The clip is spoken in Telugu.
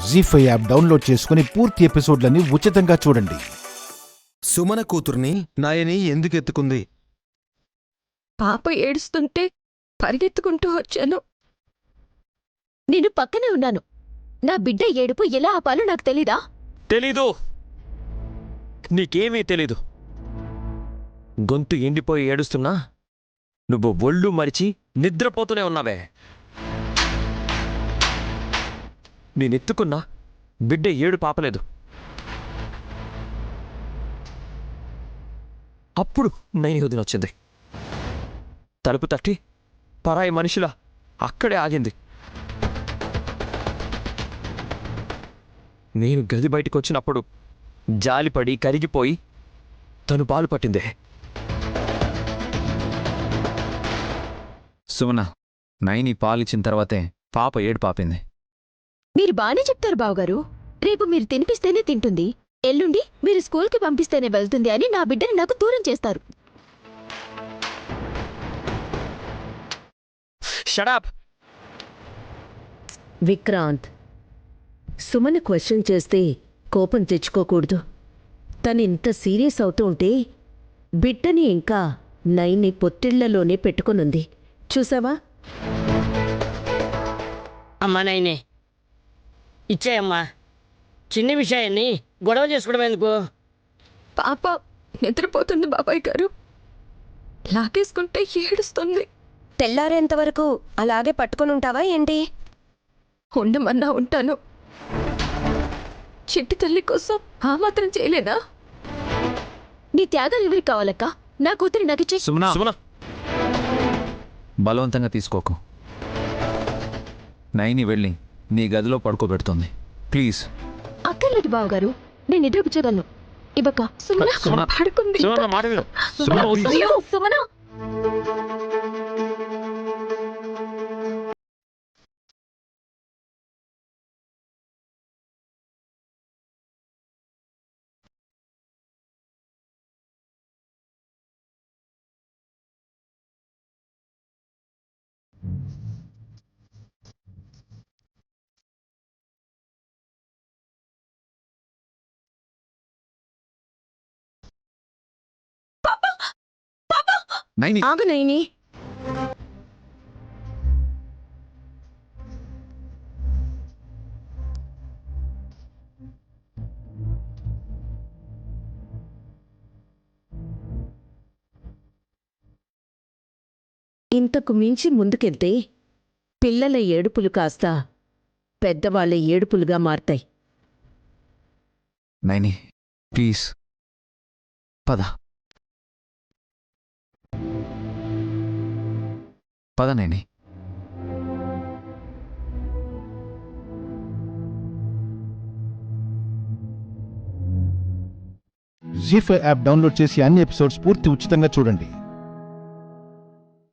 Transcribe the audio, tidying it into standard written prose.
జీ5 యాప్ డౌన్లోడ్ చేసుకుని పూర్తి ఎపిసోడ్లని ఉచితంగా చూడండి. సుమన కూతుర్ని నయని ఎందుకు ఎత్తుకుంది? పాప ఏడుస్తుంటే పరిగెత్తుకుంటూ వచ్చాను. నేను పక్కనే ఉన్నాను. నా బిడ్డ ఏడుపు ఎలా ఆపాలో నాకు తెలీదా? తెలీదు, నీకేమీ తెలీదు. గొంతు ఎండిపోయి ఏడుస్తున్నా నువ్వు ఒళ్ళు మరిచి నిద్రపోతూనే ఉన్నావే. నేనెత్తుకున్నా బిడ్డ ఏడు పాపలేదు. అప్పుడు నైని వచ్చింది. తలుపు తట్టి పరాయి మనిషిలా అక్కడే ఆగింది. నేను గది బయటికి వచ్చినప్పుడు జాలిపడి కరిగిపోయి తను పాలు పట్టిందే. సుమన, నైని పాలిచ్చిన తర్వాతే పాప ఏడు పాపింది. మీరు బానే చెప్తారు బావగారు. రేపు మీరు తినిపిస్తేనే తింటుంది, ఎల్లుండి మీరు స్కూల్కి పంపిస్తేనే వెళ్తుంది అని నా బిడ్డని నాకు దూరం చేస్తారు. షడప్ విక్రాంత్, సుమన్ క్వశ్చన్ చేస్తే కోపం తెచ్చుకోకూడదు. తను ఇంత సీరియస్ అవుతూ ఉంటే బిడ్డని ఇంకా నైని పొత్తిళ్లలోనే పెట్టుకునుంది. చూసావా? అమ్మా నైనే, ఇచ్చాయమ్మా. చిన్న విషయాన్ని గొడవ చేసుకోవడం ఎందుకు? పాప నిద్రపోతుంది బాబాయ్ గారు, లాగేసుకుంటే ఏడుస్తుంది. తెల్లారేంతవరకు అలాగే పట్టుకొని ఉంటావా ఏంటి? ఉండమన్నా ఉంటాను. చిట్టి తల్లి కోసం ఆ మాత్రం చేయలేనా? నీ త్యాగాలు ఎవరికి కావాలక్క? నా కూతురి నాకిచ్చే. సుమన, బలవంతంగా తీసుకోకు. నైని వెళ్ళి నీ గదిలో పడుకోబెడుతోంది. ప్లీజ్. అక్కర్లేదు బావగారు, నేను నిద్ర కూర్చోగలను. ఇవ్వక. సుమన పడుకుంది. మాట విను. అయ్యో, సుమన. నైని, ఆగు నైని. ఇంతకు మించి ముందుకెళ్తే పిల్లల ఏడుపులు కాస్త పెద్దవాళ్ళ ఏడుపులుగా మారతాయి. నైని ప్లీజ్ పద. పద నైని. జీ5 యాప్ డౌన్లోడ్ చేసి అన్ని ఎపిసోడ్స్ పూర్తి ఉచితంగా చూడండి.